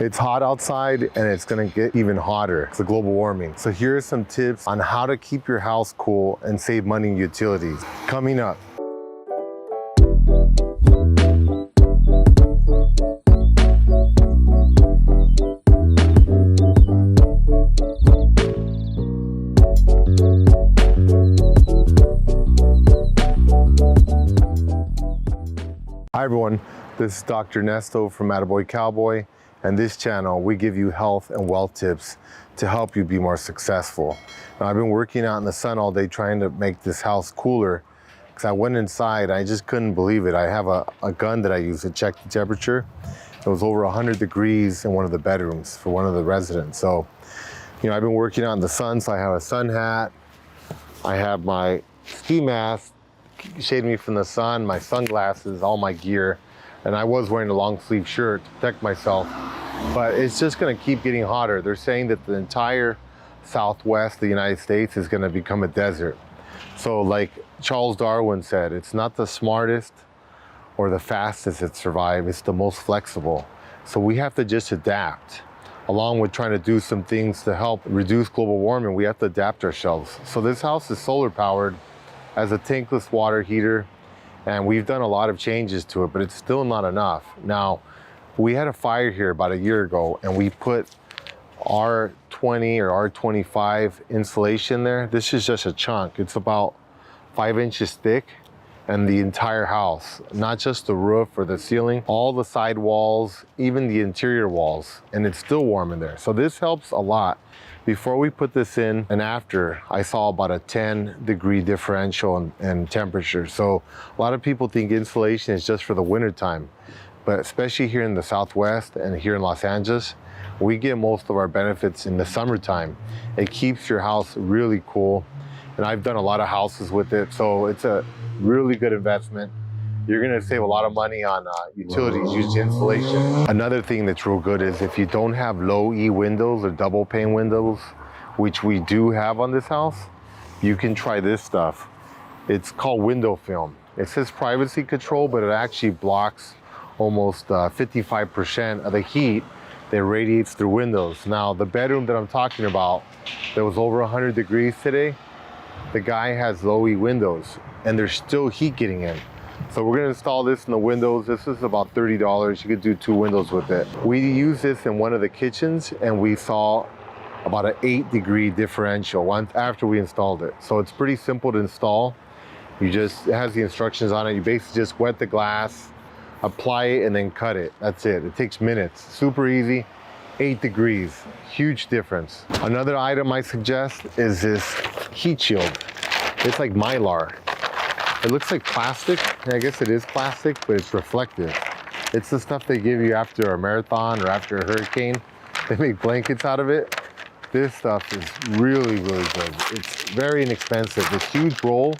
It's hot outside and it's gonna get even hotter. It's the global warming. So here are some tips on how to keep your house cool and save money in utilities. Coming up. Hi everyone, this is Dr. Ernesto from AttaBoyCowBoy, and this channel we give you health and wealth tips to help you be more successful. Now I've been working out in the sun all day trying to make this house cooler because I went inside, I just couldn't believe it. I have a gun that I use to check the temperature. It was over 100 degrees in one of the bedrooms for one of the residents. So, you know, I've been working out in the sun, so I have a sun hat, I have my ski mask, shade me from the sun, my sunglasses, all my gear, and I was wearing a long sleeve shirt to protect myself, but it's just going to keep getting hotter. They're saying that the entire southwest of the United States is going to become a desert. So like Charles Darwin said, it's not the smartest or the fastest that survive, it's the most flexible. So we have to just adapt. Along with trying to do some things to help reduce global warming, we have to adapt ourselves. So this house is solar powered, as a tankless water heater, and we've done a lot of changes to it, but it's still not enough. Now, we had a fire here about a year ago and we put R20 or R25 insulation there. This is just a chunk. It's about 5 inches thick, and the entire house, not just the roof or the ceiling, all the side walls, even the interior walls, and it's still warm in there. So this helps a lot. Before we put this in and after, I saw about a 10-degree differential in temperature. So a lot of people think insulation is just for the winter time, but especially here in the Southwest and here in Los Angeles, we get most of our benefits in the summertime. It keeps your house really cool, and I've done a lot of houses with it, so it's a really good investment. You're gonna save a lot of money on utilities using insulation. Another thing that's real good is if you don't have low E windows or double pane windows, which we do have on this house, you can try this stuff. It's called window film. It says privacy control, but it actually blocks almost 55% of the heat that radiates through windows. Now, the bedroom that I'm talking about, that was over 100 degrees today, the guy has low E windows and there's still heat getting in. So we're gonna install this in the windows. This is about $30. You could do 2 windows with it. We used this in one of the kitchens and we saw about an 8-degree differential after we installed it. So it's pretty simple to install. It has the instructions on it. You basically just wet the glass, apply it, and then cut it. That's it. It takes minutes. Super easy. 8 degrees. Huge difference. Another item I suggest is this heat shield. It's like Mylar. It looks like plastic, and I guess it is plastic, but it's reflective. It's the stuff they give you after a marathon or after a hurricane. They make blankets out of it. This stuff is really, really good. It's very inexpensive. This huge roll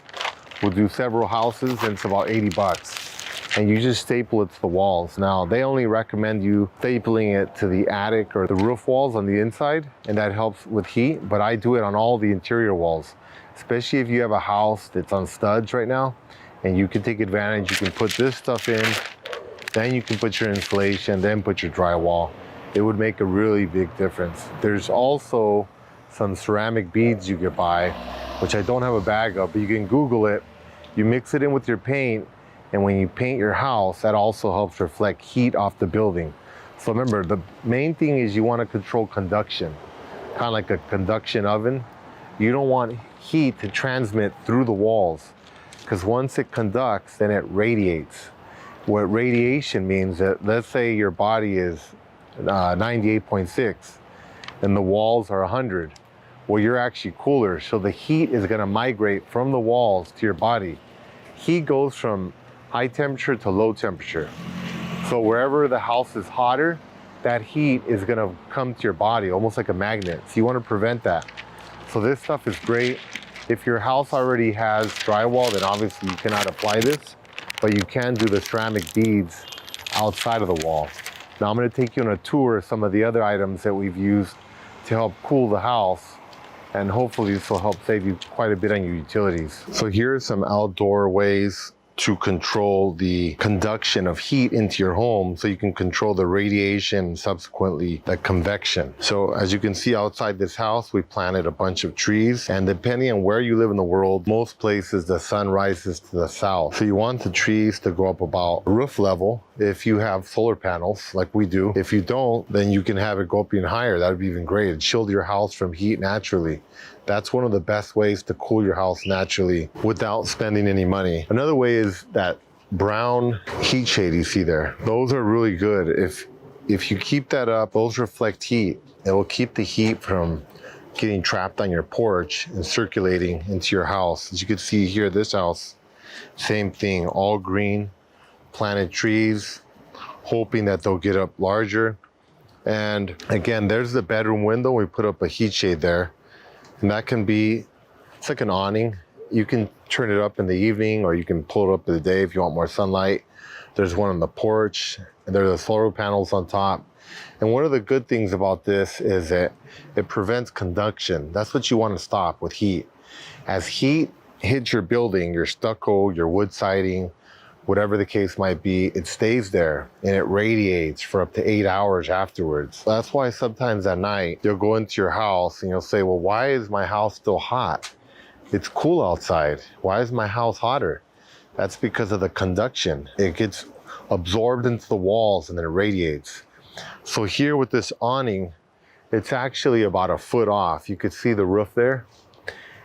will do several houses, and it's about 80 bucks. And you just staple it to the walls. Now, they only recommend you stapling it to the attic or the roof walls on the inside, and that helps with heat, but I do it on all the interior walls. Especially if you have a house that's on studs right now, and you can take advantage. You can put this stuff in, then you can put your insulation, then put your drywall. It would make a really big difference. There's also some ceramic beads you could buy, which I don't have a bag of, but you can Google it. You mix it in with your paint, and when you paint your house, that also helps reflect heat off the building. So remember, the main thing is you want to control conduction, kind of like a conduction oven. You don't want heat to transmit through the walls, because once it conducts, then it radiates. What radiation means that, let's say your body is 98.6 and the walls are 100. Well, you're actually cooler, so the heat is going to migrate from the walls to your body. Heat goes from high temperature to low temperature. So wherever the house is hotter, that heat is going to come to your body almost like a magnet. So you want to prevent that. So this stuff is great. If your house already has drywall, then obviously you cannot apply this, but you can do the ceramic beads outside of the wall. Now I'm going to take you on a tour of some of the other items that we've used to help cool the house, and hopefully this will help save you quite a bit on your utilities. So here are some outdoor ways to control the conduction of heat into your home so you can control the radiation and subsequently the convection. So as you can see outside this house, we planted a bunch of trees, and depending on where you live in the world, most places the sun rises to the south. So you want the trees to go up about roof level if you have solar panels like we do. If you don't, then you can have it go up even higher. That would be even great. It'd shield your house from heat naturally. That's one of the best ways to cool your house naturally without spending any money. Another way is that brown heat shade you see there. Those are really good. If you keep that up, those reflect heat. It will keep the heat from getting trapped on your porch and circulating into your house. As you can see here, this house, same thing, all green, planted trees, hoping that they'll get up larger. And again, there's the bedroom window. We put up a heat shade there. And that can be, it's like an awning. You can turn it up in the evening or you can pull it up in the day if you want more sunlight. There's one on the porch and there are the solar panels on top. And one of the good things about this is that it prevents conduction. That's what you want to stop with heat. As heat hits your building, your stucco, your wood siding, whatever the case might be, it stays there and it radiates for up to 8 hours afterwards. That's why sometimes at night you'll go into your house and you'll say, well, why is my house still hot? It's cool outside. Why is my house hotter? That's because of the conduction. It gets absorbed into the walls and then it radiates. So here with this awning, it's actually about a foot off. You could see the roof there.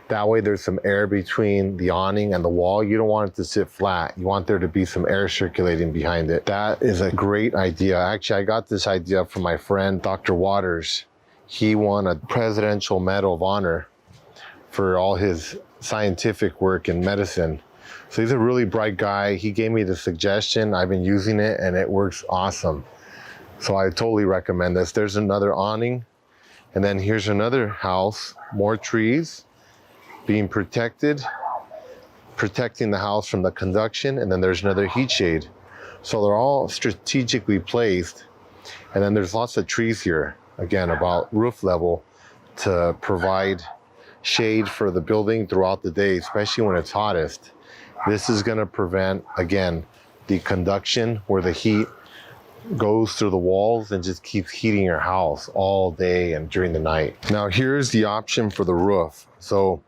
That way there's some air between the awning and the wall. You don't want it to sit flat. You want there to be some air circulating behind it. That is a great idea. Actually, I got this idea from my friend, Dr. Waters. He won a Presidential Medal of Honor for all his scientific work in medicine. So he's a really bright guy. He gave me the suggestion. I've been using it and it works awesome. So I totally recommend this. There's another awning. And then here's another house, more trees, being protected, protecting the house from the conduction, and then there's another heat shade. So they're all strategically placed. And then there's lots of trees here, again, about roof level to provide shade for the building throughout the day, especially when it's hottest. This is gonna prevent, again, the conduction where the heat goes through the walls and just keeps heating your house all day and during the night. Now here's the option for the roof. So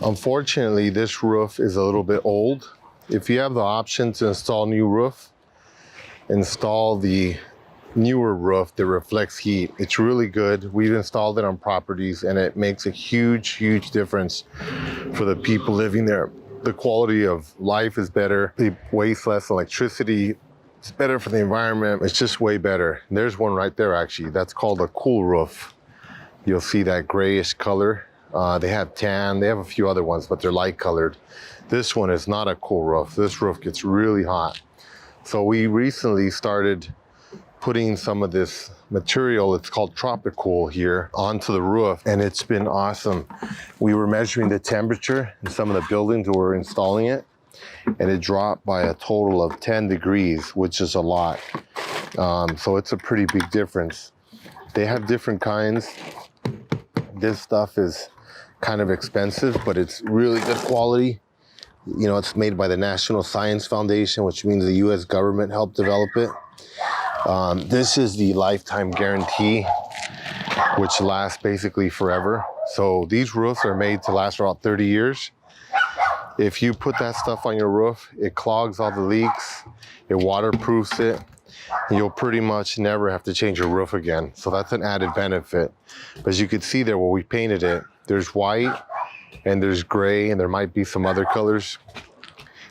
unfortunately, this roof is a little bit old. If you have the option to install new roof, install the newer roof that reflects heat. It's really good. We've installed it on properties and it makes a huge, huge difference for the people living there. The quality of life is better. They waste less electricity. It's better for the environment. It's just way better. And there's one right there, actually. That's called a cool roof. You'll see that grayish color. They have tan. They have a few other ones, but they're light colored. This one is not a cool roof. This roof gets really hot. So we recently started putting some of this material, it's called Tropicool here, onto the roof, and it's been awesome. We were measuring the temperature in some of the buildings where we're installing it, and it dropped by a total of 10 degrees, which is a lot. So it's a pretty big difference. They have different kinds. This stuff is kind of expensive, but it's really good quality. You know, it's made by the National Science Foundation, which means the US government helped develop it. This is the lifetime guarantee, which lasts basically forever. So these roofs are made to last for about 30 years. If you put that stuff on your roof, it clogs all the leaks, it waterproofs it, and you'll pretty much never have to change your roof again. So that's an added benefit. But as you can see there where we painted it, there's white and there's gray and there might be some other colors.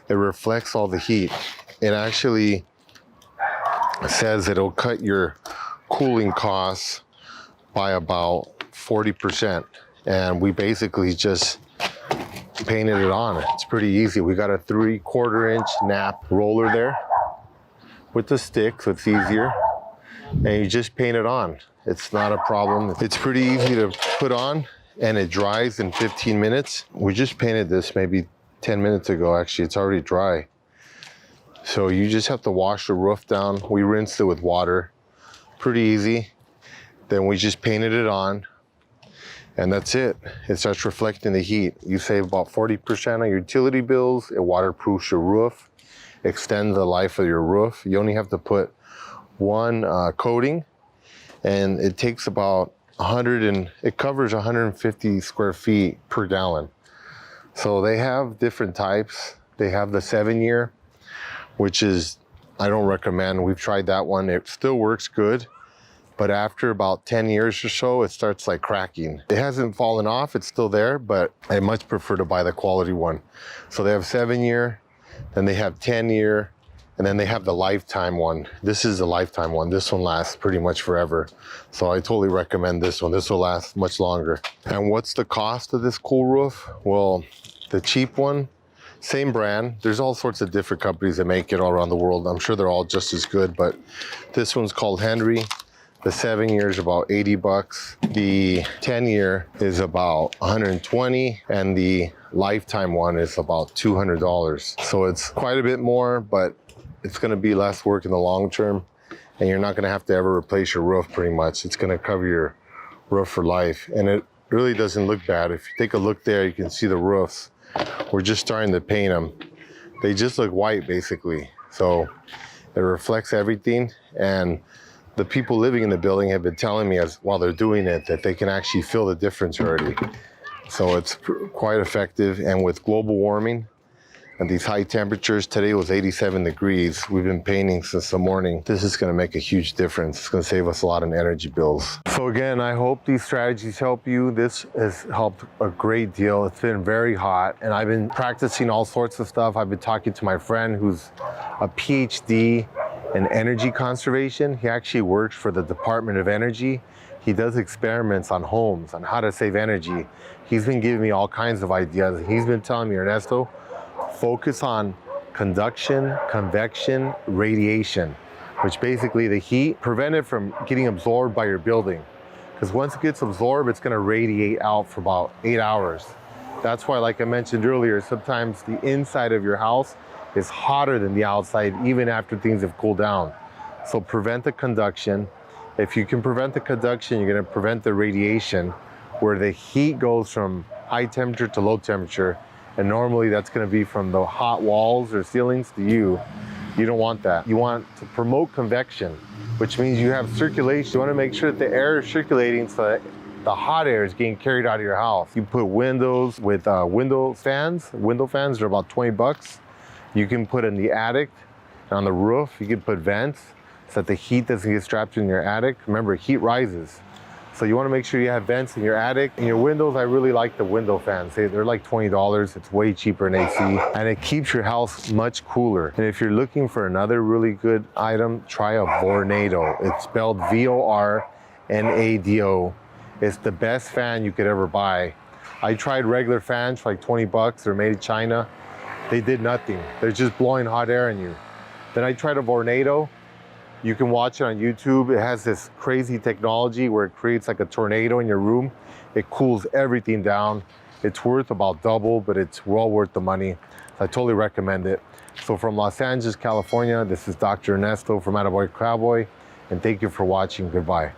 It reflects all the heat. It actually says it'll cut your cooling costs by about 40%. And we basically just painted it on. It's pretty easy. We got a 3/4 inch nap roller there with the stick, so it's easier. And you just paint it on. It's not a problem. It's pretty easy to put on and it dries in 15 minutes. We just painted this maybe 10 minutes ago, actually. It's already dry. So you just have to wash the roof down. We rinsed it with water. Pretty easy. Then we just painted it on. And that's it. It starts reflecting the heat. You save about 40% on your utility bills. It waterproofs your roof, extends the life of your roof. You only have to put one coating, and it takes about it covers 150 square feet per gallon. So they have different types. They have the 7-year, which is, I don't recommend. We've tried that one. It still works good, but after about 10 years or so, it starts like cracking. It hasn't fallen off, it's still there, but I much prefer to buy the quality one. So they have 7-year, then they have 10-year, and then they have the lifetime one. This is the lifetime one. This one lasts pretty much forever. So I totally recommend this one. This will last much longer. And what's the cost of this cool roof? Well, the cheap one, same brand. There's all sorts of different companies that make it all around the world. I'm sure they're all just as good, but this one's called Henry. The 7-year is about 80 bucks. The 10-year is about 120, and the lifetime one is about $200. So it's quite a bit more, but it's gonna be less work in the long term, and you're not gonna have to ever replace your roof pretty much. It's gonna cover your roof for life, and it really doesn't look bad. If you take a look there, you can see the roofs. We're just starting to paint them. They just look white basically. So it reflects everything, and the people living in the building have been telling me while they're doing it that they can actually feel the difference already. So it's quite effective. And with global warming and these high temperatures, today was 87 degrees. We've been painting since the morning. This is gonna make a huge difference. It's gonna save us a lot in energy bills. So again, I hope these strategies help you. This has helped a great deal. It's been very hot, and I've been practicing all sorts of stuff. I've been talking to my friend who's a PhD in energy conservation. He actually works for the Department of Energy. He does experiments on homes on how to save energy. He's been giving me all kinds of ideas. He's been telling me, Ernesto, focus on conduction, convection, radiation, which basically the heat, prevent it from getting absorbed by your building. Because once it gets absorbed, it's gonna radiate out for about 8 hours. That's why, like I mentioned earlier, sometimes the inside of your house is hotter than the outside, even after things have cooled down. So prevent the conduction. If you can prevent the conduction, you're gonna prevent the radiation, where the heat goes from high temperature to low temperature. And normally that's gonna be from the hot walls or ceilings to you. You don't want that. You want to promote convection, which means you have circulation. You wanna make sure that the air is circulating so that the hot air is getting carried out of your house. You put windows with window fans. Window fans are about 20 bucks. You can put in the attic, on the roof, you can put vents so that the heat doesn't get trapped in your attic. Remember, heat rises. So you wanna make sure you have vents in your attic. In your windows, I really like the window fans. They're like $20. It's way cheaper than AC. And it keeps your house much cooler. And if you're looking for another really good item, try a Vornado. It's spelled V-O-R-N-A-D-O. It's the best fan you could ever buy. I tried regular fans for like 20 bucks. They're made in China. They did nothing. They're just blowing hot air in you. Then I tried a Vornado. You can watch it on YouTube. It has this crazy technology where it creates like a tornado in your room. It cools everything down. It's worth about double, but it's well worth the money. I totally recommend it. So from Los Angeles, California, this is Dr. Ernesto from AttaBoyCowBoy, and thank you for watching. Goodbye.